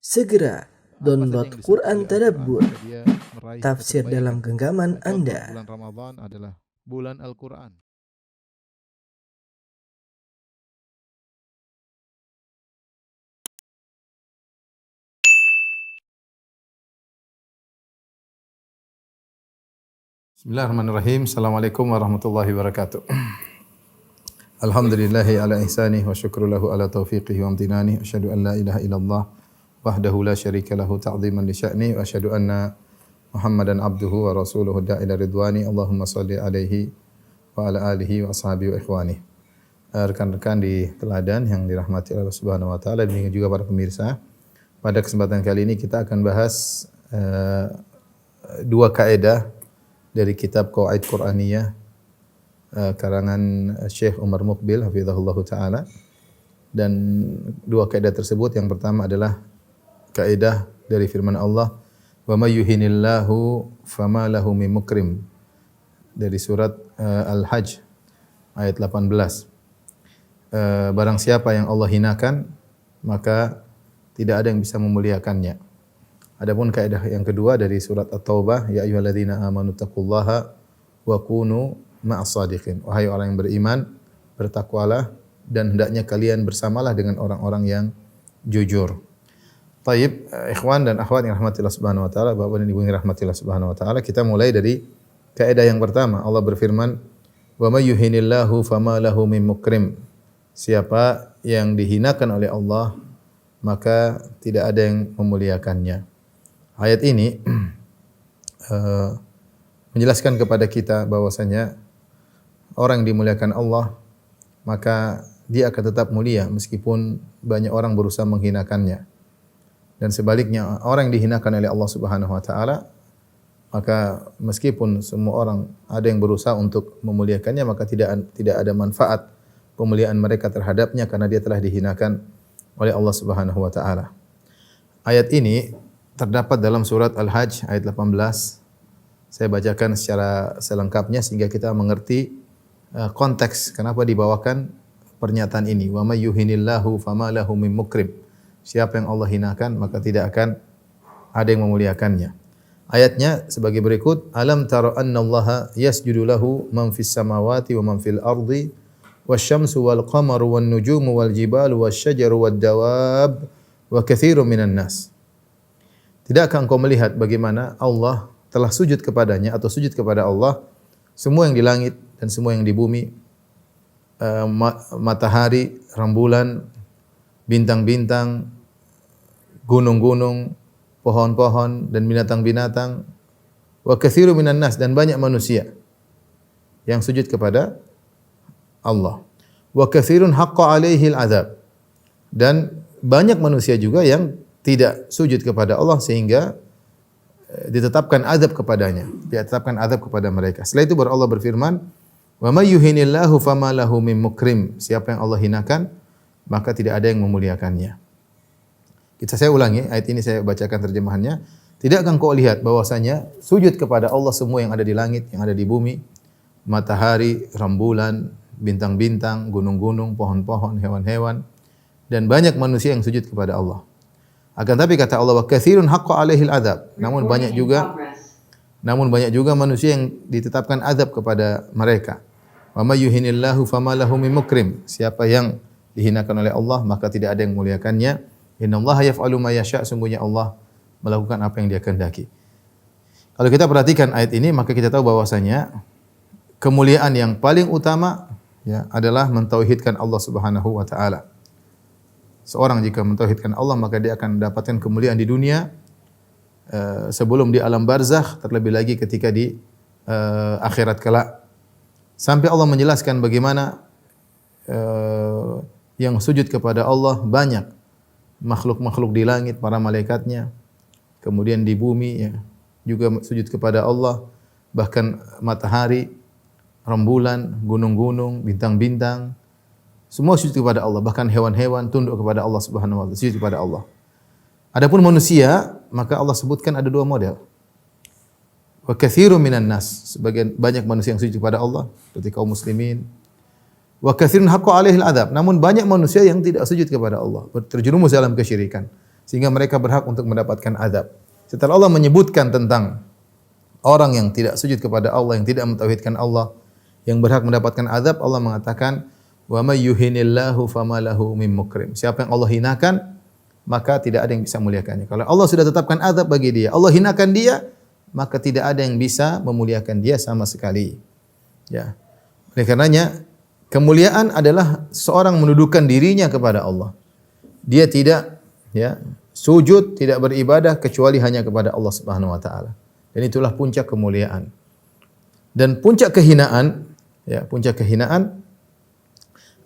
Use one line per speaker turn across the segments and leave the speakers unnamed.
Segera download Quran Tadabbur,
dia meraih
tafsir
kebaikan.
dalam genggaman
Contoh
Anda.
bulan Ramadan adalah bulan Al-Quran.
Bismillahirrahmanirrahim. Assalamualaikum warahmatullahi wabarakatuh. Alhamdulillahi ala ihsanih wa syukru lahu ala taufiqihi wa amtinani. Asyhadu an la ilaha illallah wahdahu la syarika lahu ta'ziman li sya'ni wa asyhadu anna Muhammadan abduhu wa rasuluhu da'ila ridwani. Allahumma salli alaihi wa ala alihi wa ashabihi wa ikhwani. Rekan-rekan di teladan yang dirahmati Allah Subhanahu wa taala dan juga para pemirsa. Pada kesempatan kali ini kita akan bahas dua kaidah dari kitab Qawaid Qur'aniyah karangan Syekh Umar Muqbil hafizahullah taala, dan dua kaidah tersebut yang pertama adalah kaidah dari firman Allah, wa may yuhinillahu fama lahu min mukrim, dari surat Al-Hajj ayat 18. Barang siapa yang Allah hinakan maka tidak ada yang bisa memuliakannya. Adapun kaidah yang kedua dari surat At-Taubah, ya ayyuhalladzina amanu taqullaha wa kunu ma'as shadiqin. Wahai orang yang beriman, bertakwalah dan hendaknya kalian bersamalah dengan orang-orang yang jujur. Taib, ikhwan dan akhwat yang rahmatillah subhanahu wa ta'ala, bapak dan ibu yang rahmatillah subhanahu wa ta'ala, kita mulai dari kaidah yang pertama. Allah berfirman, wa may yuhinillahu fama lahu min mukrim. Siapa yang dihinakan oleh Allah, maka tidak ada yang memuliakannya. Ayat ini menjelaskan kepada kita bahwasanya orang yang dimuliakan Allah maka dia akan tetap mulia meskipun banyak orang berusaha menghinakannya. Dan sebaliknya, orang yang dihinakan oleh Allah Subhanahu wa taala maka meskipun semua orang ada yang berusaha untuk memuliakannya, maka tidak ada manfaat pemuliaan mereka terhadapnya karena dia telah dihinakan oleh Allah Subhanahu wa taala. Ayat ini terdapat dalam surat Al-Hajj ayat 18. Saya bacakan secara selengkapnya sehingga kita mengerti konteks kenapa dibawakan pernyataan ini. Wa may yuhinillahu fama lahu min mukrim. Siapa yang Allah hinakan maka tidak akan ada yang memuliakannya. Ayatnya sebagai berikut, alam tara annallaha yasjudu lahu man fis samawati wa man fil ardi wasyamsu wal qamaru wan nujumu wal jibalu wasyajaru wad dawab wa katsirun minan nas. Tidakkah engkau melihat bagaimana Allah telah sujud kepadanya atau sujud kepada Allah semua yang di langit dan semua yang di bumi, matahari, rembulan, bintang-bintang, gunung-gunung, pohon-pohon dan binatang-binatang, wa katsirun minan nas, dan banyak manusia yang sujud kepada Allah. Wa katsirun haqqa alaihi al-'adzab, dan banyak manusia juga yang tidak sujud kepada Allah sehingga ditetapkan azab kepadanya, ditetapkan azab kepada mereka. Setelah itu baru Allah berfirman, wa may yuhinillahu fama lahu min mukrim. Siapa yang Allah hinakan maka tidak ada yang memuliakannya. Saya ulangi, ayat ini saya bacakan terjemahannya. Tidakkah engkau lihat bahwasanya sujud kepada Allah semua yang ada di langit, yang ada di bumi, matahari, rembulan, bintang-bintang, gunung-gunung, pohon-pohon, hewan-hewan, dan banyak manusia yang sujud kepada Allah. Akan tapi kata Allah, wa katsirun haqqa alaihil adzab. Namun banyak juga manusia yang ditetapkan azab kepada mereka. Wa may yuhinillahu fama lahu min mukrim. Siapa yang dihinakan oleh Allah maka tidak ada yang memuliakannya. Innallaha yaf'alu ma yasha'. Sungguhnya Allah melakukan apa yang Dia kehendaki. Kalau kita perhatikan ayat ini maka kita tahu bahwasanya kemuliaan yang paling utama adalah mentauhidkan Allah Subhanahu wa taala. Seorang jika mentauhidkan Allah maka dia akan mendapatkan kemuliaan di dunia sebelum di alam barzakh, terlebih lagi ketika di akhirat kelak. Sampai Allah menjelaskan bagaimana yang sujud kepada Allah banyak makhluk-makhluk di langit, para malaikatnya, kemudian di bumi juga sujud kepada Allah, bahkan matahari, rembulan, gunung-gunung, bintang-bintang, semua sujud kepada Allah, bahkan hewan-hewan tunduk kepada Allah Subhanahu wa taala, sujud kepada Allah. Adapun manusia, maka Allah sebutkan ada dua model. Wa katsirun minan nas, sebagian banyak manusia yang sujud kepada Allah seperti kaum muslimin. Wa katsirun haqqa alaihil adzab, namun banyak manusia yang tidak sujud kepada Allah, terjerumus dalam kesyirikan. sehingga mereka berhak untuk mendapatkan azab. Setelah Allah menyebutkan tentang orang yang tidak sujud kepada Allah, yang tidak mentauhidkan Allah, yang berhak mendapatkan azab, Allah mengatakan, "Wa may yuhinillahu famalahu mim mukrim." Siapa yang Allah hinakan, maka tidak ada yang bisa memuliakannya. Kalau Allah sudah tetapkan azab bagi dia, Allah hinakan dia, maka tidak ada yang bisa memuliakan dia sama sekali. Ya. Oleh karenanya, kemuliaan adalah seorang menundukkan dirinya kepada Allah. Dia tidak sujud, tidak beribadah kecuali hanya kepada Allah Subhanahu wa taala. Dan itulah puncak kemuliaan. Dan puncak kehinaan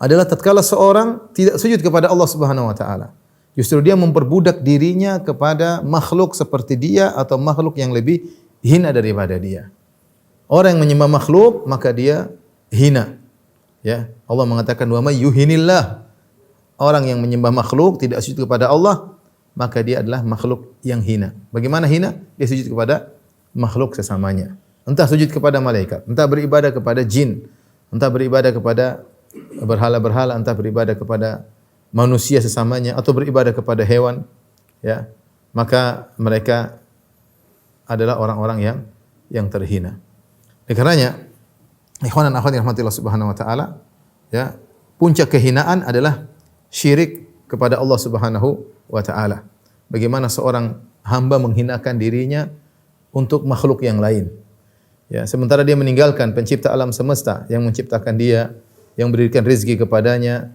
adalah tatkala seorang tidak sujud kepada Allah Subhanahu wa taala. Justru dia memperbudak dirinya kepada makhluk seperti dia atau makhluk yang lebih hina daripada dia. Orang yang menyembah makhluk maka dia hina. Ya, Allah mengatakan wa may yuhinillah. Orang yang menyembah makhluk tidak sujud kepada Allah, maka dia adalah makhluk yang hina. Bagaimana hina? Dia sujud kepada makhluk sesamanya. Entah sujud kepada malaikat, entah beribadah kepada jin, entah beribadah kepada berhala-berhala, entah beribadah kepada manusia sesamanya atau beribadah kepada hewan, ya. Maka mereka adalah orang-orang yang terhina. Oleh karenanya, ikhwan dan akhwat yang rahmatillah subhanahu wa taala, ya, puncak kehinaan adalah syirik kepada Allah Subhanahu wa taala. Bagaimana seorang hamba menghinakan dirinya untuk makhluk yang lain. Ya, sementara dia meninggalkan pencipta alam semesta yang menciptakan dia, yang berikan rezeki kepadanya,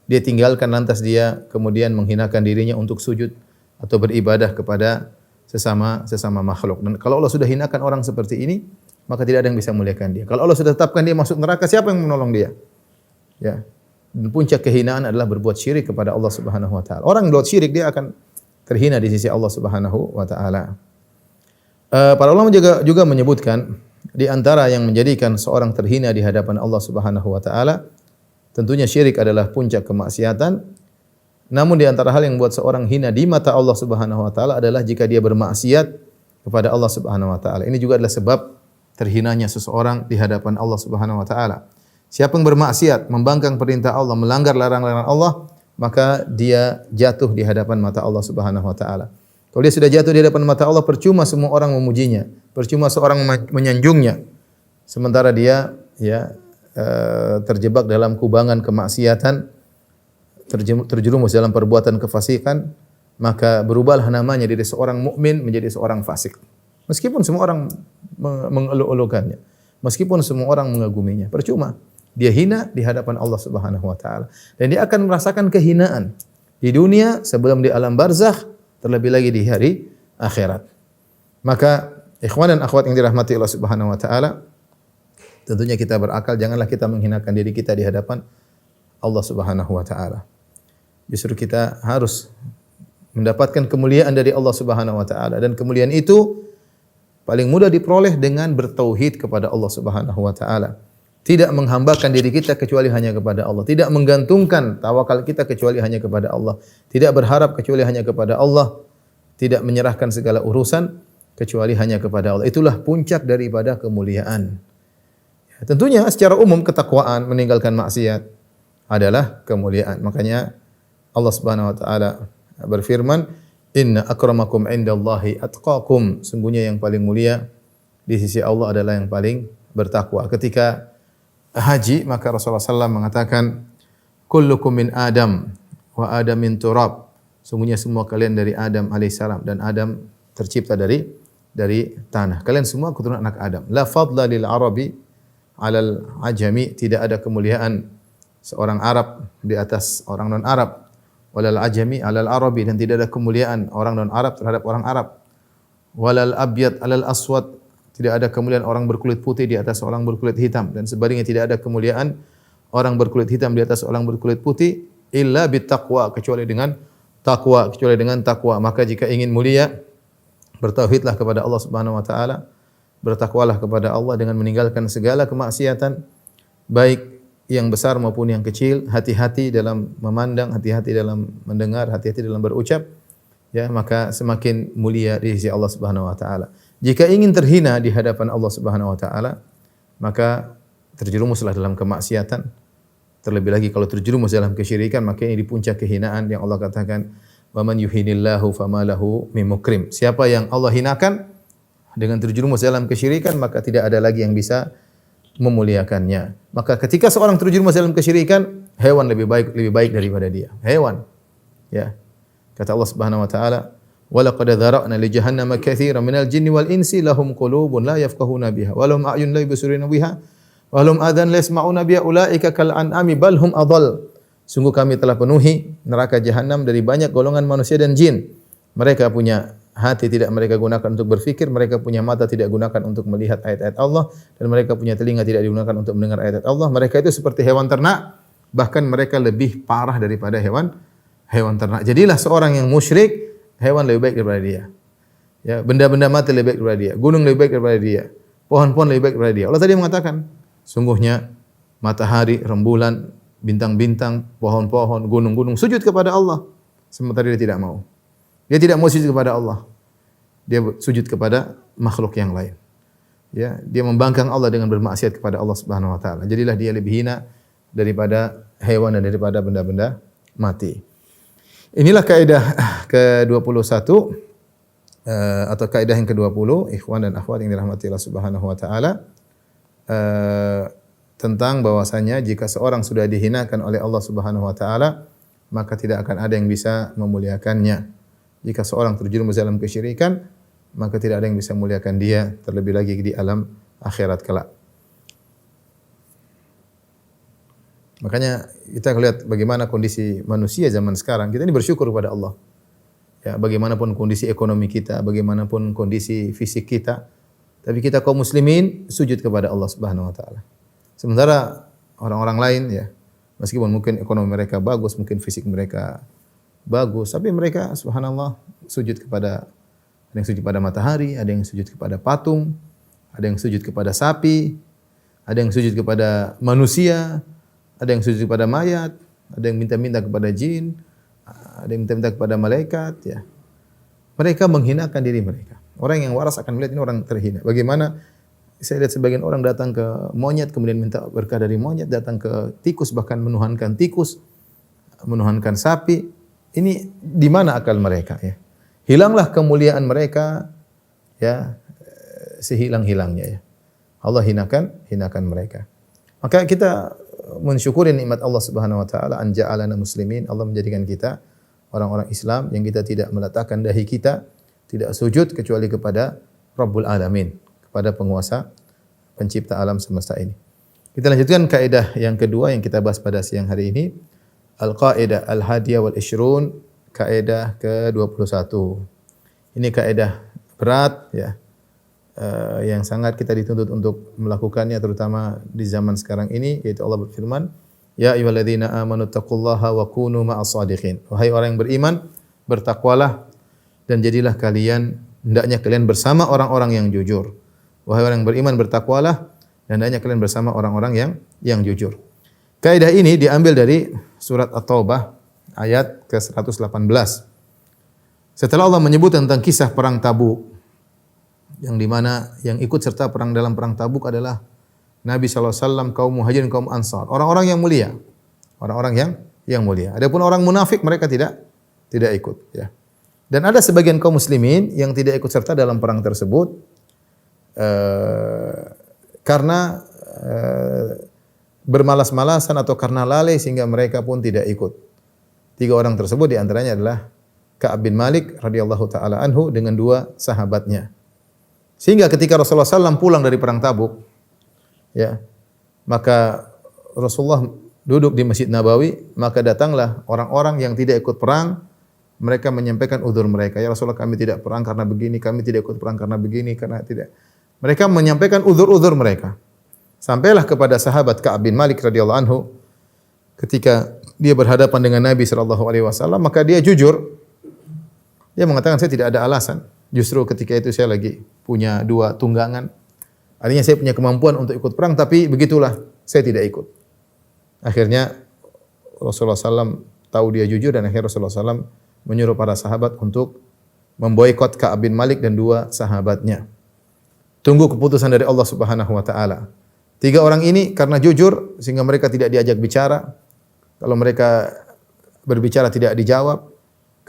dia tinggalkan lantas dia kemudian menghinakan dirinya untuk sujud atau beribadah kepada sesama makhluk. Dan kalau Allah sudah hinakan orang seperti ini, maka tidak ada yang bisa memuliakan dia. Kalau Allah sudah tetapkan dia masuk neraka, siapa yang menolong dia? Ya. Dan puncak kehinaan adalah berbuat syirik kepada Allah Subhanahu wa taala. Orang yang berbuat syirik dia akan terhina di sisi Allah Subhanahu wa taala. Para ulama juga menyebutkan di antara yang menjadikan seorang terhina di hadapan Allah Subhanahu wa taala, tentunya syirik adalah puncak kemaksiatan. Namun di antara hal yang membuat seorang hina di mata Allah Subhanahu wa taala adalah jika dia bermaksiat kepada Allah Subhanahu wa taala. Ini juga adalah sebab terhinanya seseorang di hadapan Allah Subhanahu wa taala. Siapa yang bermaksiat, membangkang perintah Allah, melanggar larangan-larangan Allah, maka dia jatuh di hadapan mata Allah Subhanahu wa taala. Kalau dia sudah jatuh di hadapan mata Allah, percuma semua orang memujinya, percuma seorang menyanjungnya. Sementara dia terjebak dalam kubangan kemaksiatan, terjerumus dalam perbuatan kefasikan, maka berubahlah namanya dari seorang mukmin menjadi seorang fasik. Meskipun semua orang mengeluh-elukannya, meskipun semua orang mengaguminya, percuma. Dia hina di hadapan Allah Subhanahu wa taala. Dan dia akan merasakan kehinaan di dunia sebelum di alam barzakh, terlebih lagi di hari akhirat. Maka ikhwan dan akhwat yang dirahmati Allah Subhanahu wa taala, tentunya kita berakal, janganlah kita menghinakan diri kita di hadapan Allah Subhanahu wa taala. Justru kita harus mendapatkan kemuliaan dari Allah Subhanahu wa taala, dan kemuliaan itu paling mudah diperoleh dengan bertauhid kepada Allah Subhanahu wa taala. Tidak menghambakan diri kita kecuali hanya kepada Allah. Tidak menggantungkan tawakal kita kecuali hanya kepada Allah. Tidak berharap kecuali hanya kepada Allah. Tidak menyerahkan segala urusan kecuali hanya kepada Allah. Itulah puncak daripada kemuliaan. Ya, tentunya secara umum ketakwaan, meninggalkan maksiat adalah kemuliaan. Makanya Allah Subhanahu wa taala berfirman, "Inna akramakum indallahi atqakum." Sungguhnya yang paling mulia di sisi Allah adalah yang paling bertakwa. Ketika haji, maka Rasulullah SAW mengatakan, "Kullukum min Adam wa Adam min turab." Sungguhnya semua kalian dari Adam alaihissalam, dan Adam tercipta dari tanah. Kalian semua keturunan anak Adam. La fadla lil Arabi 'alal ajami. Tidak ada kemuliaan seorang Arab di atas orang non-Arab. Walal ajami 'alal Arabi, dan tidak ada kemuliaan orang non-Arab terhadap orang Arab. Walal abyad 'alal aswad. Tidak ada kemuliaan orang berkulit putih di atas orang berkulit hitam, dan sebaliknya tidak ada kemuliaan orang berkulit hitam di atas orang berkulit putih illa bittaqwa, kecuali dengan takwa. Maka jika ingin mulia, bertauhidlah kepada Allah Subhanahu wa taala, bertakwalah kepada Allah dengan meninggalkan segala kemaksiatan, baik yang besar maupun yang kecil. Hati-hati dalam memandang, hati-hati dalam mendengar, hati-hati dalam berucap, ya, maka semakin mulia di sisi Allah Subhanahu wa taala. Jika ingin terhina di hadapan Allah Subhanahu wa taala, maka terjerumuslah dalam kemaksiatan. Terlebih lagi kalau terjerumus dalam kesyirikan, maka ini di puncak kehinaan yang Allah katakan, Wa man yuhinillahu fama lahu min mukrim. Siapa yang Allah hinakan dengan terjerumus dalam kesyirikan, maka tidak ada lagi yang bisa memuliakannya. Maka ketika seorang terjerumus dalam kesyirikan, hewan lebih baik daripada dia. Hewan. Ya. Kata Allah Subhanahu wa taala, "Wa laqad dzara'na li jahannama katsiran minal jinni wal insi lahum qulubun la yafqahuna biha wa lahum a'yun la yubsiruna biha wa lahum adhan la yasma'una biha ulaika kal an'ami bal hum adall." Sungguh kami telah penuhi neraka jahanam dari banyak golongan manusia dan jin. Mereka punya hati tidak mereka gunakan untuk berfikir, mereka punya mata tidak gunakan untuk melihat ayat-ayat Allah, dan mereka punya telinga tidak digunakan untuk mendengar ayat-ayat Allah. Mereka itu seperti hewan ternak, bahkan mereka lebih parah daripada hewan ternak. Jadilah seorang yang musyrik, hewan lebih baik daripada dia. Ya, benda-benda mati lebih baik daripada dia, gunung lebih baik daripada dia, pohon-pohon lebih baik daripada dia. Allah tadi mengatakan, sungguhnya matahari, rembulan, bintang-bintang, pohon-pohon, gunung-gunung sujud kepada Allah, sementara dia tidak mau. Dia tidak mau sujud kepada Allah. Dia sujud kepada makhluk yang lain. Ya, dia membangkang Allah dengan bermaksiat kepada Allah Subhanahu wa taala. Jadilah dia lebih hina daripada hewan dan daripada benda-benda mati. Inilah kaidah ke-21 atau kaidah yang ke-20, ikhwan dan akhwat yang dirahmati Allah Subhanahu wa taala, tentang bahwasanya jika seorang sudah dihinakan oleh Allah Subhanahu wa taala, maka tidak akan ada yang bisa memuliakannya. Jika seorang terjerumus dalam kesyirikan, maka tidak ada yang bisa memuliakan dia, terlebih lagi di alam akhirat kelak. Makanya kita lihat bagaimana kondisi manusia zaman sekarang. Kita ini bersyukur kepada Allah. Ya, bagaimanapun kondisi ekonomi kita, bagaimanapun kondisi fisik kita, tapi kita kaum muslimin sujud kepada Allah Subhanahu wa taala. Sementara orang-orang lain, ya, meskipun mungkin ekonomi mereka bagus, mungkin fisik mereka bagus, tapi mereka subhanallah sujud kepada, ada yang sujud kepada matahari, ada yang sujud kepada patung, ada yang sujud kepada sapi, ada yang sujud kepada manusia, ada yang sujud kepada mayat, ada yang minta-minta kepada jin, ada yang minta-minta kepada malaikat, ya. Mereka menghinakan diri mereka. Orang yang waras akan melihat ini orang terhina. Bagaimana saya lihat sebagian orang datang ke monyet, kemudian minta berkah dari monyet, datang ke tikus, bahkan menuhankan tikus, menuhankan sapi. Ini di mana akal mereka, ya? Hilanglah kemuliaan mereka, ya, sehilang-hilangnya, ya. Allah hinakan mereka. Maka kita mensyukuri nikmat Allah Subhanahu wa taala, an ja'alana muslimin. Allah menjadikan kita orang-orang Islam yang kita tidak meletakkan dahi kita, tidak sujud kecuali kepada Rabbul Alamin, kepada penguasa pencipta alam semesta ini. Kita lanjutkan kaidah yang kedua yang kita bahas pada siang hari ini. Al-Qaidah Al-Hadiyah wal Ishrun, kaidah ke-21. Ini kaidah berat, ya. Yang sangat kita dituntut untuk melakukannya, terutama di zaman sekarang ini, yaitu Allah berfirman, "Ya ayyuhalladzina amanu taqullaha wa kunu ma'as shadiqin." Wahai orang yang beriman, bertakwalah dan jadilah hendaknya kalian bersama orang-orang yang jujur. Wahai orang yang beriman, bertakwalah dan hendaknya kalian bersama orang-orang yang jujur. Kaidah ini diambil dari surat At-Taubah ayat ke-118. Setelah Allah menyebut tentang kisah perang Tabuk, yang di mana yang ikut serta dalam perang Tabuk adalah Nabi sallallahu alaihi wasallam, kaum Muhajirin, kaum Ansar, orang-orang yang mulia. Orang-orang yang mulia. Adapun orang munafik mereka tidak ikut, ya. Dan ada sebagian kaum muslimin yang tidak ikut serta dalam perang tersebut karena bermalas-malasan atau karena lalai sehingga mereka pun tidak ikut. 3 orang tersebut di antaranya adalah Ka'ab bin Malik radhiyallahu taala anhu dengan 2 sahabatnya. Sehingga ketika Rasulullah SAW pulang dari perang Tabuk, ya, maka Rasulullah duduk di Masjid Nabawi, maka datanglah orang-orang yang tidak ikut perang. Mereka menyampaikan uzur mereka. Ya Rasulullah, kami tidak perang karena begini, kami tidak ikut perang karena begini, karena tidak. Mereka menyampaikan uzur-uzur mereka. Sampailah kepada sahabat Ka'ab bin Malik radhiyallahu anhu, ketika dia berhadapan dengan Nabi sallallahu alaihi wasallam, maka dia jujur. Dia mengatakan, saya tidak ada alasan. Justru ketika itu saya lagi punya 2 tunggangan. Artinya saya punya kemampuan untuk ikut perang, tapi begitulah, saya tidak ikut. Akhirnya Rasulullah SAW tahu dia jujur, dan akhirnya Rasulullah SAW menyuruh para sahabat untuk memboikot Ka'ab bin Malik dan 2 sahabatnya. Tunggu keputusan dari Allah Subhanahu wa taala. 3 orang ini karena jujur sehingga mereka tidak diajak bicara. Kalau mereka berbicara tidak dijawab.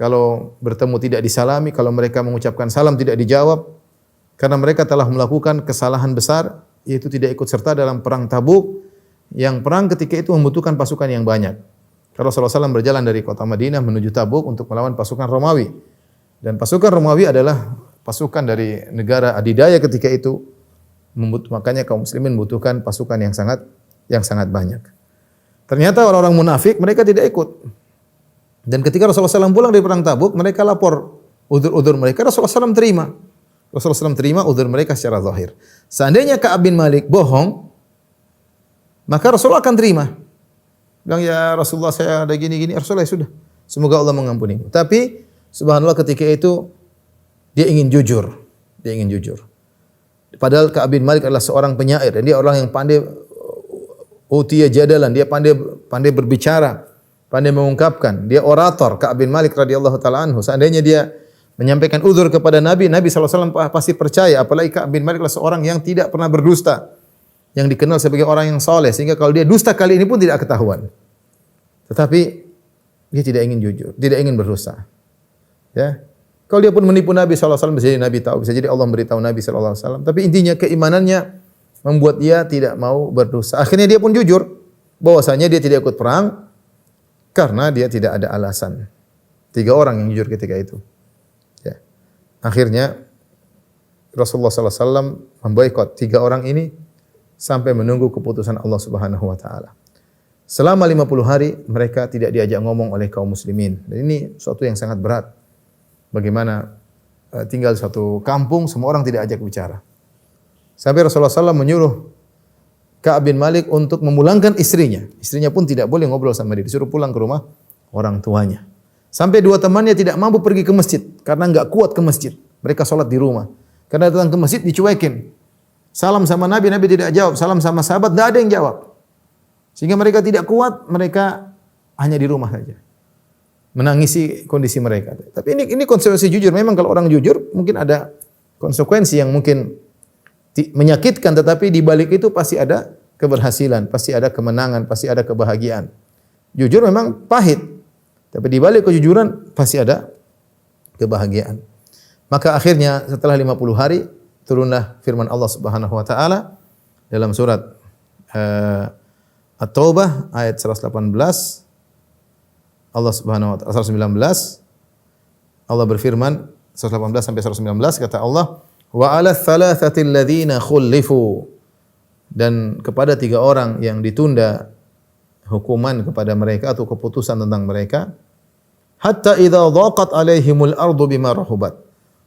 kalau bertemu tidak disalami, kalau mereka mengucapkan salam tidak dijawab, karena mereka telah melakukan kesalahan besar, yaitu tidak ikut serta dalam perang Tabuk, yang perang ketika itu membutuhkan pasukan yang banyak. Kalau Rasulullah SAW berjalan dari kota Madinah menuju Tabuk untuk melawan pasukan Romawi. Dan pasukan Romawi adalah pasukan dari negara adidaya ketika itu, makanya kaum muslimin membutuhkan pasukan yang sangat banyak. Ternyata orang-orang munafik mereka tidak ikut. Dan ketika Rasulullah SAW pulang dari perang Tabuk, mereka lapor udzur-udzur mereka, Rasulullah SAW terima. Rasulullah SAW terima udzur mereka secara zahir. Seandainya Ka'ab bin Malik bohong, maka Rasulullah akan terima. Bilang, ya Rasulullah saya ada gini-gini. Rasulullah ya sudah, semoga Allah mengampuni. Tapi subhanallah ketika itu dia ingin jujur. Dia ingin jujur. Padahal Ka'ab bin Malik adalah seorang penyair dan dia orang yang pandai utiya jadalan, dia pandai berbicara, pandai mengungkapkan. Dia orator. Ka'ab bin Malik radhiyallahu taala anhu. Seandainya dia menyampaikan uzur kepada Nabi SAW pasti percaya. Apalagi Ka'ab bin Malik adalah seorang yang tidak pernah berdusta, yang dikenal sebagai orang yang saleh, sehingga kalau dia dusta kali ini pun tidak ketahuan. Tetapi dia tidak ingin jujur, tidak ingin berdosa. Ya. Kalau dia pun menipu Nabi SAW, bisa jadi Nabi tahu, bisa jadi Allah memberitahu Nabi SAW. Tapi intinya keimanannya membuat dia tidak mau berdosa. Akhirnya dia pun jujur bahwasanya dia tidak ikut perang karena dia tidak ada alasan. 3 orang yang jujur ketika itu. Ya. Akhirnya Rasulullah SAW memboikot 3 orang ini sampai menunggu keputusan Allah Subhanahu wa taala. Selama 50 hari mereka tidak diajak ngomong oleh kaum muslimin. Dan ini suatu yang sangat berat. Bagaimana tinggal di suatu kampung semua orang tidak ajak bicara. Sampai Rasulullah SAW menyuruh Ka'ab bin Malik untuk memulangkan istrinya. Istrinya pun tidak boleh ngobrol sama dia, disuruh pulang ke rumah orang tuanya. Sampai 2 temannya tidak mampu pergi ke masjid karena enggak kuat ke masjid. Mereka sholat di rumah. Karena datang ke masjid dicuekin. Salam sama Nabi, Nabi tidak jawab. Salam sama sahabat, enggak ada yang jawab. Sehingga mereka tidak kuat, mereka hanya di rumah saja. Menangisi kondisi mereka. Tapi ini konsekuensi jujur. Memang kalau orang jujur mungkin ada konsekuensi yang mungkin menyakitkan, tetapi di balik itu pasti ada keberhasilan, pasti ada kemenangan, pasti ada kebahagiaan. Jujur memang pahit, tapi di balik kejujuran pasti ada kebahagiaan. Maka akhirnya setelah 50 hari turunlah firman Allah Subhanahu wa taala dalam surat At-Taubah ayat 118. Allah Subhanahu wa taala 119. Allah berfirman 118 sampai 119 kata Allah, wa 'ala tsalatsati alladziina khulifu, dan kepada 3 orang yang ditunda hukuman kepada mereka atau keputusan tentang mereka, hatta idza dhaqat 'alaihimul ardu bima rahubat,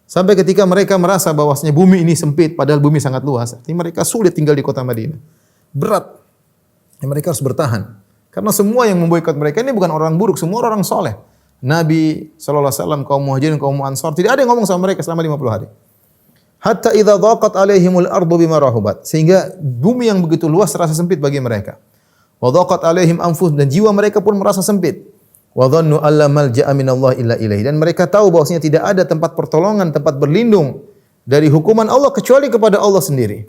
sampai ketika mereka merasa bahwasanya bumi ini sempit padahal bumi sangat luas. Artinya mereka sulit tinggal di kota Madinah. Berat. Mereka harus bertahan. Karena semua yang memboikot mereka ini bukan orang buruk, semua orang soleh. Nabi SAW, kaum muhajirin, kaum ansar, tidak ada yang ngomong sama mereka selama 50 hari. Hatta idza dhaqat alaihimul ardu bima rahubat, sehingga bumi yang begitu luas terasa sempit bagi mereka. Wa dhaqat alaihim anfus, dan jiwa mereka pun merasa sempit. Wa dhannu alla malja'a minallah illa ilaihi, dan mereka tahu bahwasanya tidak ada tempat pertolongan, tempat berlindung dari hukuman Allah kecuali kepada Allah sendiri.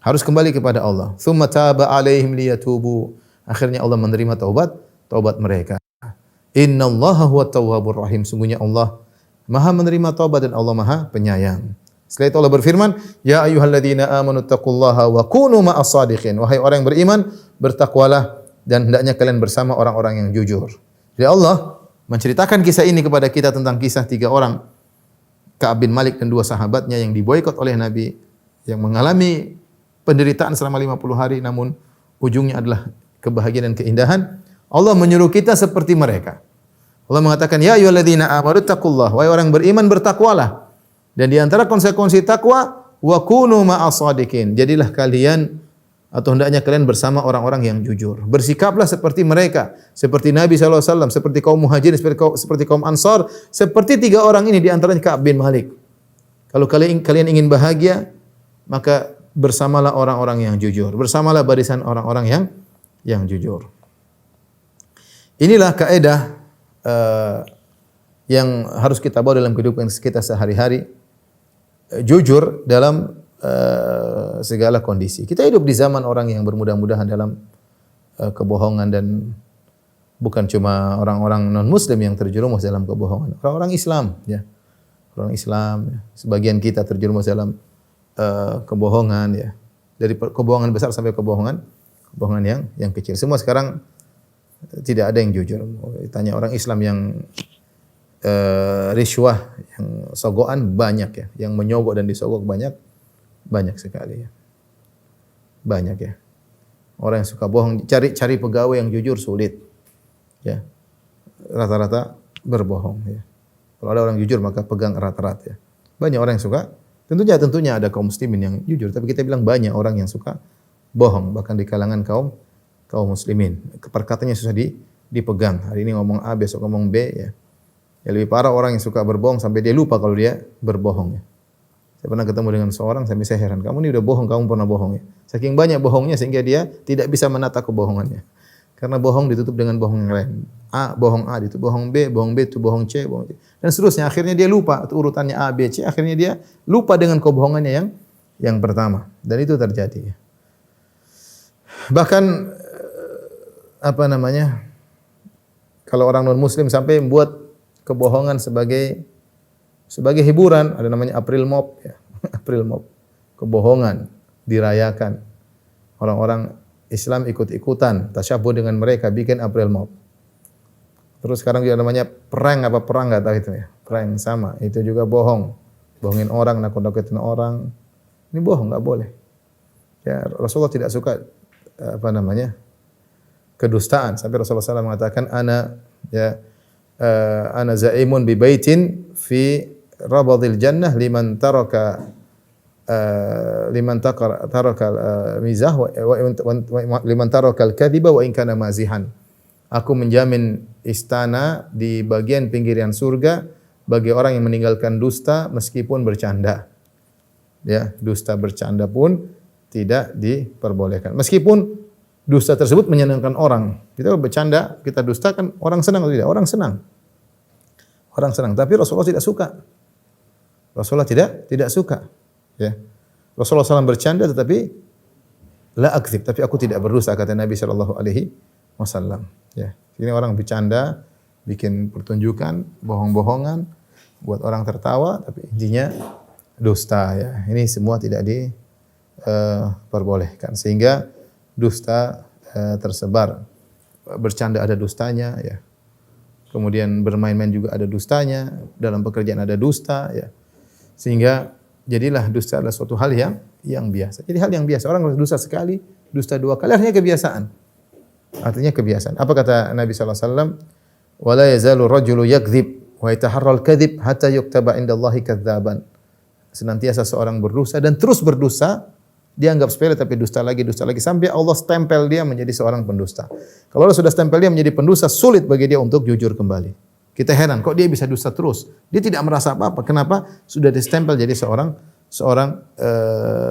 Harus kembali kepada Allah. Tsumma taba alaihim liyatubu, akhirnya Allah menerima taubat mereka. Innallaha huwat tawwabur rahim, sungguhnya Allah Maha menerima taubat dan Allah Maha penyayang. Setelah itu Allah berfirman, ya ayyuhalladzina amanu taqullaha wa kunu ma'as shadiqin, wahai orang yang beriman, bertakwalah dan hendaknya kalian bersama orang-orang yang jujur. Jadi Allah menceritakan kisah ini kepada kita tentang kisah 3 orang, Ka'ab bin Malik dan 2 sahabatnya yang diboikot oleh Nabi, yang mengalami penderitaan selama 50 hari namun ujungnya adalah kebahagiaan dan keindahan. Allah menyuruh kita seperti mereka. Allah mengatakan, ya ayyuhalladzina amanu taqullaha, wahai orang yang beriman, bertakwalah. Dan di antara konsekuensi takwa, wa kunu ma'as shadiqin, jadilah kalian atau hendaknya kalian bersama orang-orang yang jujur. Bersikaplah seperti mereka, seperti Nabi SAW, seperti kaum muhajirin, seperti kaum ansar, seperti 3 orang ini, di antaranya Ka'ab bin Malik. Kalau kalian ingin bahagia, maka bersamalah orang-orang yang jujur. Bersamalah barisan orang-orang yang jujur. Inilah kaidah yang harus kita bawa dalam kehidupan kita sehari-hari. Jujur dalam segala kondisi. Kita hidup di zaman orang yang bermudah-mudahan dalam kebohongan dan bukan cuma orang-orang non-muslim yang terjerumus dalam kebohongan, orang-orang Islam ya. Orang Islam ya. Sebagian kita terjerumus dalam kebohongan ya. Dari kebohongan besar sampai kebohongan yang kecil. Semua sekarang tidak ada yang jujur. Tanya orang Islam yang riswah, yang sogokan banyak ya. Yang menyogok dan disogok banyak sekali ya. Banyak ya. Orang yang suka bohong, cari pegawai yang jujur sulit. Ya. Rata-rata berbohong ya. Kalau ada orang jujur maka pegang erat-erat ya. Banyak orang yang suka, tentunya ada kaum muslimin yang jujur, tapi kita bilang banyak orang yang suka bohong bahkan di kalangan kaum muslimin. Perkataannya susah dipegang. Hari ini ngomong A, besok ngomong B ya. Ya lebih parah orang yang suka berbohong sampai dia lupa kalau dia berbohong ya. Saya pernah ketemu dengan seorang sampai saya heran, kamu ini udah bohong, kamu pernah bohong ya. Saking banyak bohongnya sehingga dia tidak bisa menata kebohongannya. Karena bohong ditutup dengan bohong yang lain. Bohong A itu bohong B itu bohong C, bohong C. Dan seterusnya akhirnya dia lupa urutannya A, B, C, akhirnya dia lupa dengan kebohongannya yang pertama. Dan itu terjadi. Bahkan kalau orang non muslim sampai membuat kebohongan sebagai hiburan, ada namanya April Mop ya. April Mop. Kebohongan dirayakan. Orang-orang Islam ikut-ikutan tasyabuh dengan mereka bikin April Mop. Terus sekarang juga namanya prank enggak tahu itu ya. Prank sama, itu juga bohong. Bohongin orang, nakut-nakutin orang. Ini bohong, enggak boleh. Ya, Rasulullah tidak suka kedustaan. Sampai Rasulullah SAW mengatakan ana zaimun bi baitin fi rabadil jannah liman taraka mizah wa liman taraka al-kadhiba wa in kana mazihan. Aku menjamin istana di bagian pinggiran surga bagi orang yang meninggalkan dusta meskipun bercanda. Ya, dusta bercanda pun tidak diperbolehkan. Meskipun dusta tersebut menyenangkan orang. Kita bercanda, kita dustakan, orang senang atau tidak? Orang senang. Orang senang, tapi Rasulullah tidak suka. Rasulullah tidak suka. Ya. Rasulullah SAW bercanda tetapi la akdzib, tapi aku tidak berdusta kata Nabi sallallahu alaihi wasallam. Ya. Ini orang bercanda, bikin pertunjukan, bohong-bohongan, buat orang tertawa, tapi intinya dusta ya. Ini semua tidak diperbolehkan. Sehingga dusta tersebar. Bercanda ada dustanya ya. Kemudian bermain-main juga ada dustanya, dalam pekerjaan ada dusta ya. Sehingga jadilah dusta adalah suatu hal yang biasa. Jadi hal yang biasa. Orang kalau dusta sekali, dusta dua kali artinya kebiasaan. Artinya kebiasaan. Apa kata Nabi sallallahu alaihi wasallam? Wala yazalu rajulu yakdzib wa yataharral kadzib hatta yuktaba indallahi kadzaban. Senantiasa seorang berdusta dan terus berdusta, dia anggap sepele tapi dusta lagi sampai Allah stempel dia menjadi seorang pendusta. Kalau Allah sudah stempel dia menjadi pendusta, sulit bagi dia untuk jujur kembali. Kita heran kok dia bisa dusta terus. Dia tidak merasa apa-apa. Kenapa? Sudah distempel jadi seorang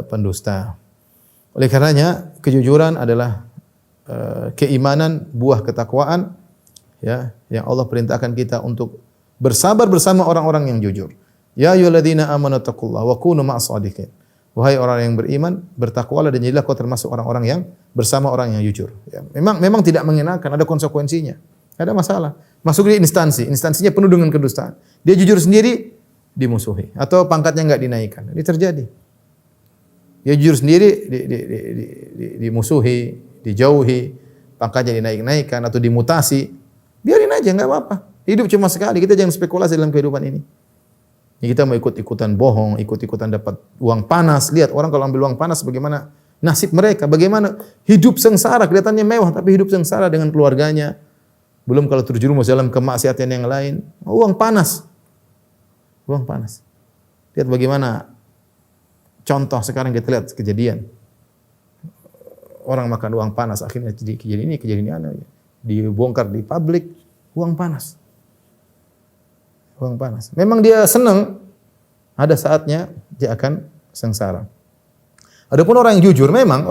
pendusta. Oleh karenanya kejujuran adalah keimanan, buah ketakwaan ya, yang Allah perintahkan kita untuk bersabar bersama orang-orang yang jujur. Ya ayyuhalladzina amanu taqullaha wa kunu ma'as shadiqin. Wahai orang yang beriman, bertakwalah dan jadilah kau termasuk orang-orang yang bersama orang yang jujur. Ya, memang tidak mengenakan, ada konsekuensinya. Ada masalah. Masuk di instansinya penuh dengan kedustaan. Dia jujur sendiri dimusuhi atau pangkatnya enggak dinaikkan. Ini terjadi. Dia jujur sendiri dimusuhi, dijauhi, pangkatnya dinaik-naikkan atau dimutasi. Biarin aja enggak apa-apa. Hidup cuma sekali, kita jangan spekulasi dalam kehidupan ini. Ya, kita mau ikut-ikutan bohong, ikut-ikutan dapat uang panas. Lihat orang kalau ambil uang panas bagaimana nasib mereka, bagaimana hidup sengsara, kelihatannya mewah tapi hidup sengsara dengan keluarganya. Belum kalau terjerumus dalam kemaksiatan yang lain, uang panas. Uang panas. Lihat bagaimana contoh sekarang kita lihat kejadian. Orang makan uang panas akhirnya jadi kejadian ini dibongkar di publik, uang panas. Uang panas. Memang dia senang, ada saatnya dia akan sengsara. Adapun orang yang jujur memang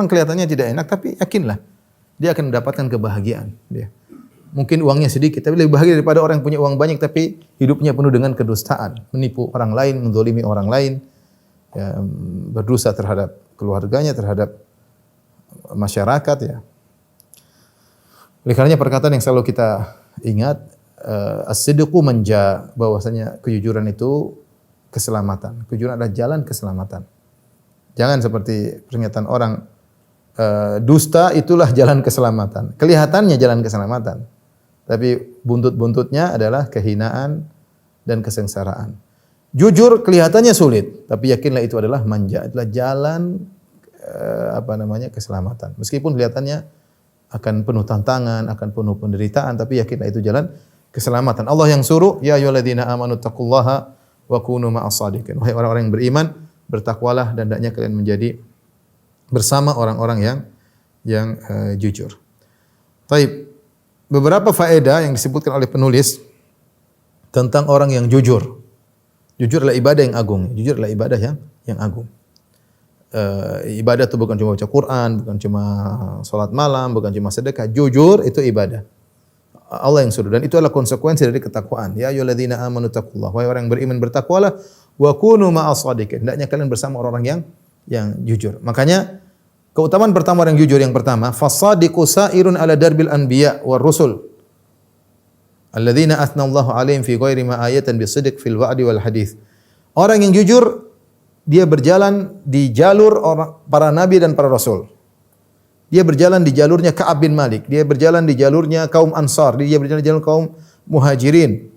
kelihatannya tidak enak, tapi yakinlah dia akan mendapatkan kebahagiaan. Dia. Mungkin uangnya sedikit, tapi lebih bahagia daripada orang yang punya uang banyak tapi hidupnya penuh dengan kedustaan, menipu orang lain, menzalimi orang lain, ya, berdosa terhadap keluarganya, terhadap masyarakat ya. Oleh karenanya perkataan yang selalu kita ingat, as-sidqu manja, bahwasanya kejujuran itu keselamatan. Kejujuran adalah jalan keselamatan. Jangan seperti pernyataan orang, dusta itulah jalan keselamatan. Kelihatannya jalan keselamatan, tapi buntut-buntutnya adalah kehinaan dan kesengsaraan. Jujur kelihatannya sulit, tapi yakinlah itu adalah manja, itulah jalan keselamatan. Meskipun kelihatannya akan penuh tantangan, akan penuh penderitaan, tapi yakinlah itu jalan keselamatan. Allah yang suruh, ya ayyuhalladzina amanu taqullaha wa kunu ma'as shadiqin. Wahai orang-orang yang beriman, bertakwalah dan hendaknya kalian menjadi bersama orang-orang yang jujur. Baik, beberapa faedah yang disebutkan oleh penulis tentang orang yang jujur. Jujur adalah ibadah yang agung. Jujur adalah ibadah yang agung. Ibadah itu bukan cuma baca Quran, bukan cuma salat malam, bukan cuma sedekah. Jujur itu ibadah. Allah yang suruh, dan itu adalah konsekuensi dari ketakwaan. Ya ayyuhalladzina amanu taqullaha, wahai orang yang beriman bertakwalah, wa kunu ma'as shadiqin. Hendaknya kalian bersama orang-orang yang jujur. Makanya keutamaan pertama orang yang jujur yang pertama, fasadiqu sa'irun ala darbil anbiya war rusul. Alladzina athnallahu 'alaihim fi ghairi ma ayatan bisidq fil wa'di wal hadits. Orang yang jujur dia berjalan di jalur para nabi dan para rasul. Dia berjalan di jalurnya Ka'ab bin Malik, dia berjalan di jalurnya kaum Ansar, dia berjalan di jalur kaum Muhajirin.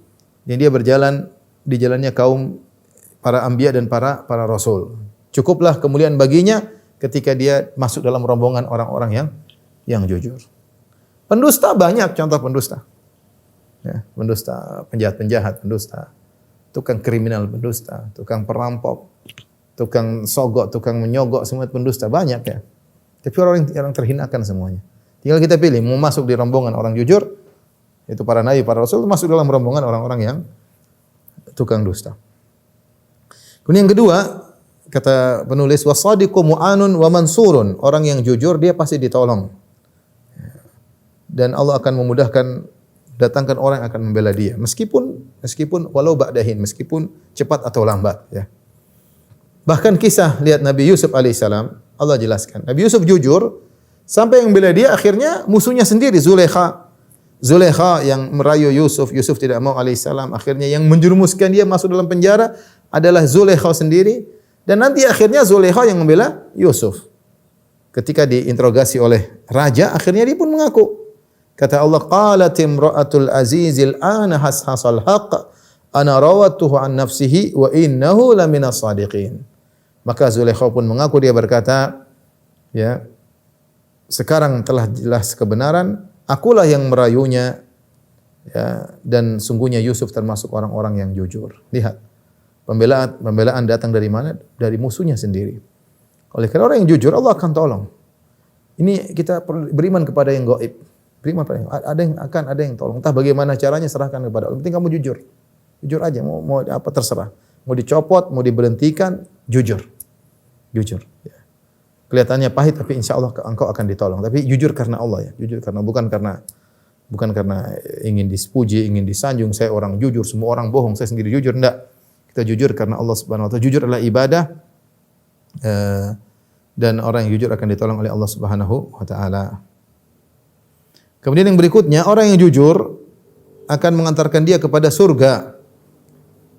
Dan dia berjalan di jalannya kaum para anbiya dan para rasul. Cukuplah kemuliaan baginya ketika dia masuk dalam rombongan orang-orang yang jujur. Pendusta banyak contoh pendusta. Ya, pendusta, penjahat-penjahat pendusta, tukang kriminal pendusta, tukang perampok, tukang sogok, tukang menyogok, semua pendusta banyak ya. Tapi orang yang terhinakan semuanya. Tinggal kita pilih mau masuk di rombongan orang jujur, itu para nabi, para rasul, masuk dalam rombongan orang-orang yang tukang dusta. Kemudian yang kedua, kata penulis, wasadiqu mu'anun wa mansurun. Orang yang jujur dia pasti ditolong. Dan Allah akan memudahkan, datangkan orang yang akan membela dia. Meskipun walau ba'dahin, meskipun cepat atau lambat ya. Bahkan kisah lihat Nabi Yusuf alaihissalam, Allah jelaskan. Nabi Yusuf jujur sampai yang bela dia akhirnya musuhnya sendiri, Zulaikha. Zulaikha yang merayu Yusuf, Yusuf tidak mau alaihissalam. Akhirnya yang menjerumuskan dia masuk dalam penjara adalah Zulaikha sendiri. Dan nanti akhirnya Zulaikha yang membela Yusuf. Ketika diinterogasi oleh raja, akhirnya dia pun mengaku. Kata Allah, qalat imra'atul azizil ana hashasal haqq ana rawatuhu an nafsihi wa innahu laminas sadiqin. Maka Zulaikha pun mengaku, dia berkata, ya, sekarang telah jelas kebenaran, akulah yang merayunya, ya, dan sungguhnya Yusuf termasuk orang-orang yang jujur. Lihat, pembelaan datang dari mana? Dari musuhnya sendiri. Oleh karena orang yang jujur, Allah akan tolong. Ini kita beriman kepada yang gaib. Beriman pada yang ada yang tolong. Entah bagaimana caranya, serahkan kepada Allah. Penting kamu jujur. Jujur aja, mau apa terserah. Mau dicopot, mau diberhentikan, jujur. Jujur. Ya. Kelihatannya pahit, tapi insya Allah engkau akan ditolong. Tapi jujur karena Allah ya. Jujur karena bukan karena ingin dipuji, ingin disanjung. Saya orang jujur, semua orang bohong, saya sendiri jujur. Enggak. Kita jujur karena Allah Subhanahu wa taala. Jujur adalah ibadah. Dan orang yang jujur akan ditolong oleh Allah Subhanahu wa taala. Kemudian yang berikutnya, orang yang jujur akan mengantarkan dia kepada surga.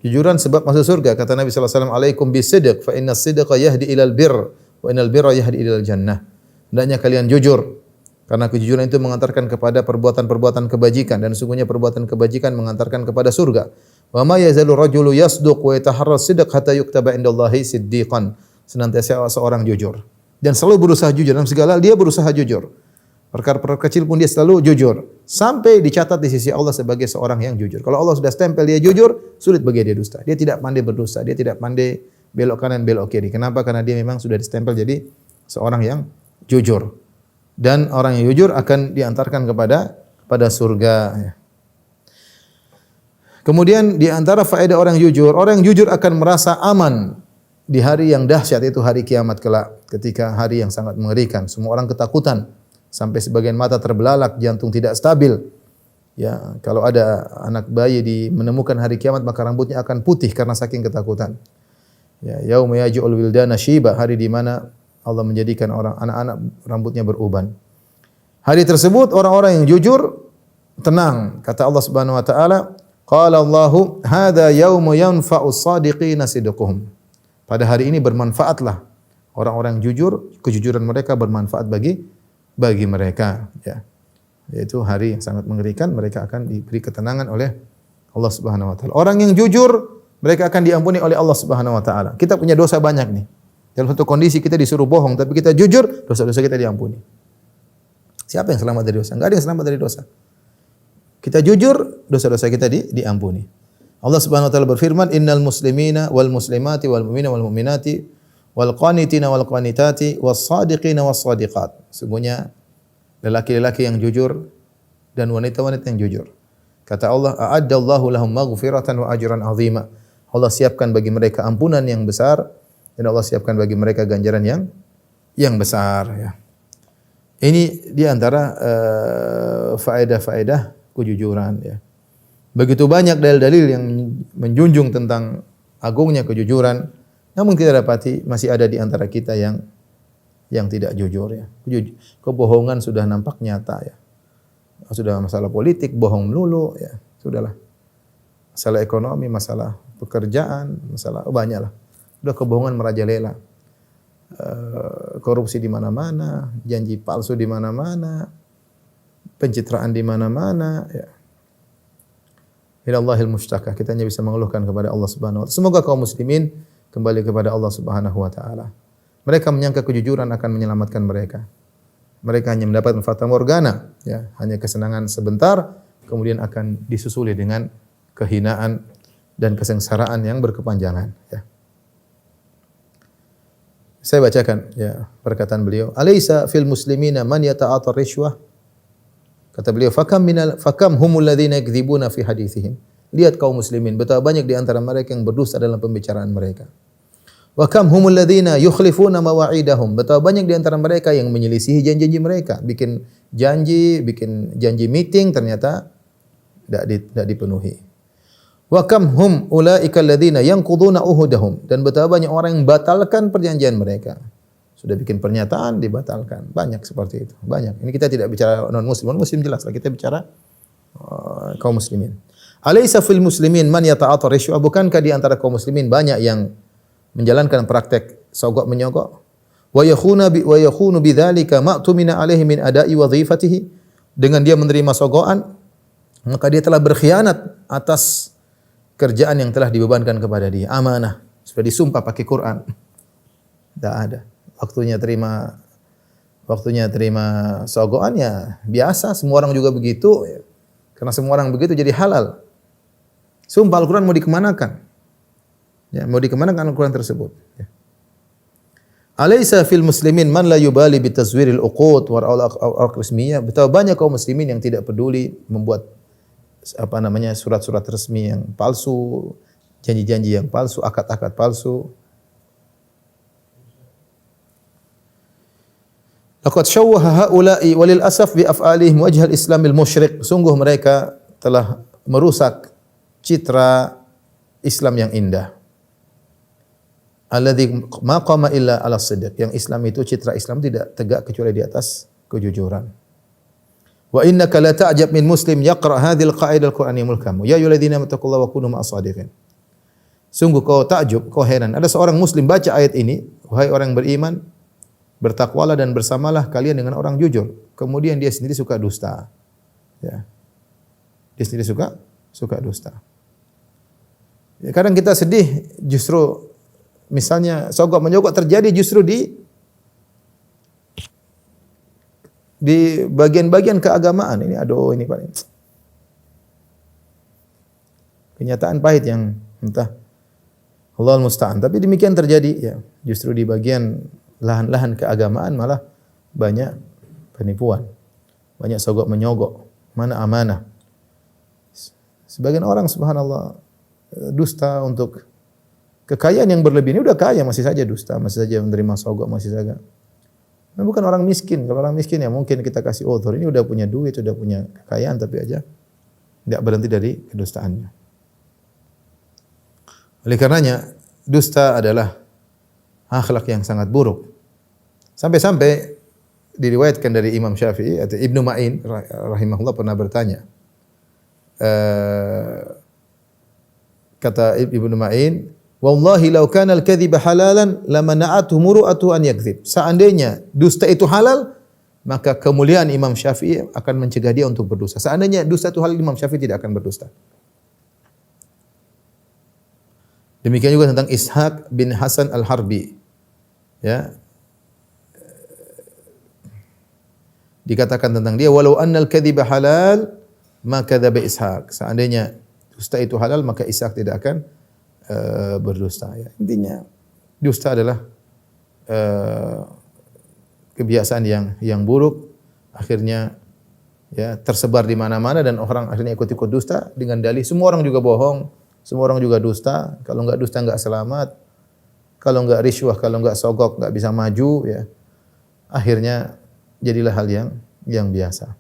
Jujuran sebab masuk surga. Kata Nabi sallallahu alaihi wasallam, "Alaikum bisidq fa inna as-sidqa yahdi ilal birr wa innal birra yahdi ilal jannah." Hendaknya kalian jujur karena kejujuran itu mengantarkan kepada perbuatan-perbuatan kebajikan dan sungguhnya perbuatan kebajikan mengantarkan kepada surga. Wa ma yazalu rajulu yasduq wa yataharra as-sidq hatta yuktaba indallahi siddiqan. Senantiasa seorang jujur dan selalu berusaha jujur dalam segala hal, dia berusaha jujur. Perkara-perkara kecil pun dia selalu jujur sampai dicatat di sisi Allah sebagai seorang yang jujur. Kalau Allah sudah stempel dia jujur, sulit bagi dia dusta. Dia tidak pandai berdusta, dia tidak pandai belok kanan belok kiri. Kenapa? Karena dia memang sudah distempel jadi seorang yang jujur. Dan orang yang jujur akan diantarkan kepada surga. Kemudian di antara faedah orang yang jujur akan merasa aman di hari yang dahsyat, itu hari kiamat kelak, ketika hari yang sangat mengerikan. Semua orang ketakutan. Sampai sebagian mata terbelalak, jantung tidak stabil. Ya, kalau ada anak bayi menemukan hari kiamat, maka rambutnya akan putih karena saking ketakutan. Ya, yauma yaji'ul wildana syiba, hari di mana Allah menjadikan orang anak-anak rambutnya beruban. Hari tersebut orang-orang yang jujur tenang. Kata Allah Subhanahu wa taala, qala Allahu hadza yaumu yanfa'u shadiqina sidquhum. Pada hari ini bermanfaatlah orang-orang jujur, kejujuran mereka bermanfaat bagi mereka, ya. Yaitu hari yang sangat mengerikan, mereka akan diberi ketenangan oleh Allah Subhanahu wa taala. Orang yang jujur, mereka akan diampuni oleh Allah Subhanahu wa taala. Kita punya dosa banyak nih. Dalam satu kondisi kita disuruh bohong, tapi kita jujur, dosa-dosa kita diampuni. Siapa yang selamat dari dosa? Enggak ada yang selamat dari dosa. Kita jujur, dosa-dosa kita diampuni. Allah Subhanahu wa taala berfirman, "Innal muslimina wal muslimati wal mu'minina wal mu'minati wal qanitina wal qanitati was shadiqina was shadiqat." Sungguhnya lelaki-lelaki yang jujur dan wanita-wanita yang jujur. Kata Allah, "A'addallahu lahum maghfiratan wa ajran 'azima." Allah siapkan bagi mereka ampunan yang besar dan Allah siapkan bagi mereka ganjaran yang besar, ya. Ini di antara faedah-faedah kejujuran, ya. Begitu banyak dalil-dalil yang menjunjung tentang agungnya kejujuran, namun kita dapati masih ada di antara kita yang tidak jujur, ya. Kebohongan sudah nampak nyata, ya. Sudah masalah politik, bohong melulu, ya. Sudahlah. Masalah ekonomi, masalah pekerjaan, masalah banyaklah. Sudah kebohongan merajalela. Korupsi di mana-mana, janji palsu di mana-mana, pencitraan di mana-mana, ya. Ilallahil mustaka. Kita hanya bisa mengeluhkan kepada Allah Subhanahu wa taala. Semoga kaum muslimin kembali kepada Allah Subhanahu wa taala. Mereka menyangka kejujuran akan menyelamatkan mereka. Mereka hanya mendapat fata morgana, ya, hanya kesenangan sebentar, kemudian akan disusuli dengan kehinaan dan kesengsaraan yang berkepanjangan, ya. Saya bacakan, ya, perkataan beliau, "Alaysa fil muslimina man yata'atar rishwah?" Kata beliau, fakam humul ladzina yakdzibuna fi haditsihim. Lihat kaum muslimin, betapa banyak di antara mereka yang berdusta dalam pembicaraan mereka. Wa kam humul ladzina yukhlifuna mawa'idahum. Betapa banyak di antara mereka yang menyelisihi janji-janji mereka, bikin janji meeting ternyata tidak dipenuhi. Wa kam hum ulaika alladzina yanquduna uhudahum. Dan betapa banyak orang yang batalkan perjanjian mereka. Sudah bikin pernyataan dibatalkan. Banyak seperti itu. Banyak. Ini kita tidak bicara non-muslim. Non-muslim jelas lah. Kita bicara kaum muslimin. Alaysa fil muslimin man yata'atar rishwa? Bukankah di antara kaum muslimin banyak yang menjalankan praktek sogok menyogok? Wa yakhunu bidzalika ma'tumina alaihi min ada'i wadhifatihi. Dengan dia menerima sogokan, maka dia telah berkhianat atas kerjaan yang telah dibebankan kepada dia. Amanah. Sudah disumpah pakai Quran. Tidak ada. Waktunya terima sogokan, ya biasa, semua orang juga begitu, ya. Karena semua orang begitu jadi halal. Sumpah Al-Quran mau dikemanakan? Ya, mau dikemanakan Al-Quran tersebut? Ya. Alaysa fil muslimin man la yubali bitazwiril uqud war al-rasmiyah. Betapa banyak kaum muslimin yang tidak peduli membuat surat-surat resmi yang palsu, janji-janji yang palsu, akad-akad palsu. Laqad syawwaha haula'i walil asaf bi af'alihim wajhal islamil musyrik. Sungguh mereka telah merusak citra Islam yang indah. Alladzi ma qama illa 'ala sidq. Yang Islam itu, citra Islam tidak tegak kecuali di atas kejujuran. Wa innaka la ta'jab min muslim yaqra hadhil qa'idah al-Qur'aniyya mulkamu. Ya ayyuhalladzina taqullaha wa kunu ma'as shadiqin. Sungguh kau takjub, kau heran. Ada seorang muslim baca ayat ini, wahai orang yang beriman, bertakwalah dan bersamalah kalian dengan orang jujur. Kemudian dia sendiri suka dusta. Ya. Dia sendiri suka dusta. Ya, kadang kita sedih justru misalnya sogok menyogok terjadi justru di bagian-bagian keagamaan. Ini ini paling kenyataan pahit yang entah Allahul musta'an. Tapi demikian terjadi, ya. Justru di bagian lahan-lahan keagamaan malah banyak penipuan, banyak sogok menyogok, mana amanah. Sebagian orang subhanallah dusta untuk kekayaan yang berlebih. Ini udah kaya masih saja dusta, masih saja menerima sogok, masih saja. Nah, bukan orang miskin. Kalau orang miskin ya mungkin kita kasih udhur. Ini udah punya duit, udah punya kekayaan tapi aja tidak berhenti dari kedustaannya. Oleh karenanya dusta adalah akhlak yang sangat buruk. Sampai-sampai diriwayatkan dari Imam Syafi'i atau Ibnu Ma'in rahimahullah pernah bertanya. Kata Ibnu Ma'in, "Wallahi law kana al-kadhiba halalan lamana'athu muru'atu an yakdzib." Seandainya dusta itu halal, maka kemuliaan Imam Syafi'i akan mencegah dia untuk berdusta. Seandainya dusta itu halal, Imam Syafi'i tidak akan berdusta. Demikian juga tentang Ishaq bin Hasan Al-Harbi. Ya. Dikatakan tentang dia, walau annal kadhiba halal ma kadzaba Ishaq. Seandainya dusta itu halal, maka Ishaq tidak akan berdusta. Ya. Intinya dusta adalah kebiasaan yang buruk, akhirnya ya tersebar di mana-mana dan orang akhirnya ikut-ikut dusta dengan dalih semua orang juga bohong. Semua orang juga dusta. Kalau enggak dusta enggak selamat. Kalau enggak riswah, kalau enggak sogok enggak bisa maju ya. Akhirnya jadilah hal yang biasa.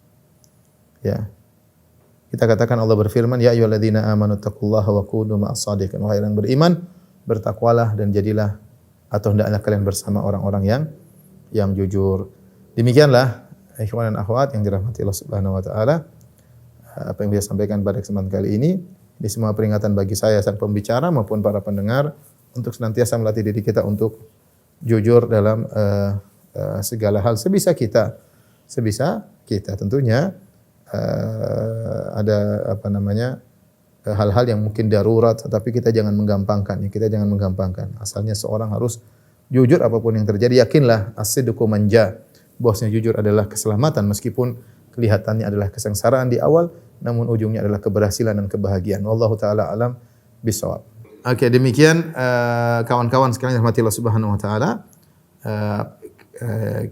Ya. Kita katakan Allah berfirman, ya ayyuhalladzina amanu taqullaha wa kunu ma'as shadiqin. Wahai yang beriman, bertakwalah dan jadilah atau hendaklah kalian bersama orang-orang yang jujur. Demikianlah ikhwan dan akhwat yang dirahmati Allah Subhanahu wa taala. Apa yang saya sampaikan pada kesempatan kali ini. Ini semua peringatan bagi saya sang pembicara maupun para pendengar untuk senantiasa melatih diri kita untuk jujur dalam segala hal sebisa kita. Tentunya ada hal-hal yang mungkin darurat, tetapi kita jangan menggampangkan. Asalnya seorang harus jujur apapun yang terjadi. Yakinlah as-sidqu manja. Bahwasanya jujur adalah keselamatan meskipun kelihatannya adalah kesengsaraan di awal, namun ujungnya adalah keberhasilan dan kebahagiaan. Wallahu taala alam bisawab. Oke, demikian kawan-kawan sekalian yang dirahmati Allah Subhanahu wa taala.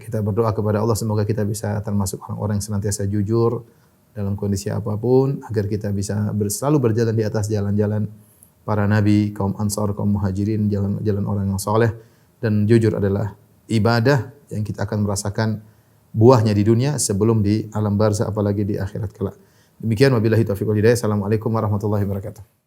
Kita berdoa kepada Allah semoga kita bisa termasuk orang-orang yang senantiasa jujur dalam kondisi apapun agar kita bisa selalu berjalan di atas jalan-jalan para nabi, kaum Ansar, kaum Muhajirin, jalan-jalan orang yang saleh. Dan jujur adalah ibadah yang kita akan merasakan buahnya di dunia sebelum di alam barzakh apalagi di akhirat kelak. Demikian wabillahi taufiq wal hidayah. Assalamualaikum warahmatullahi wabarakatuh.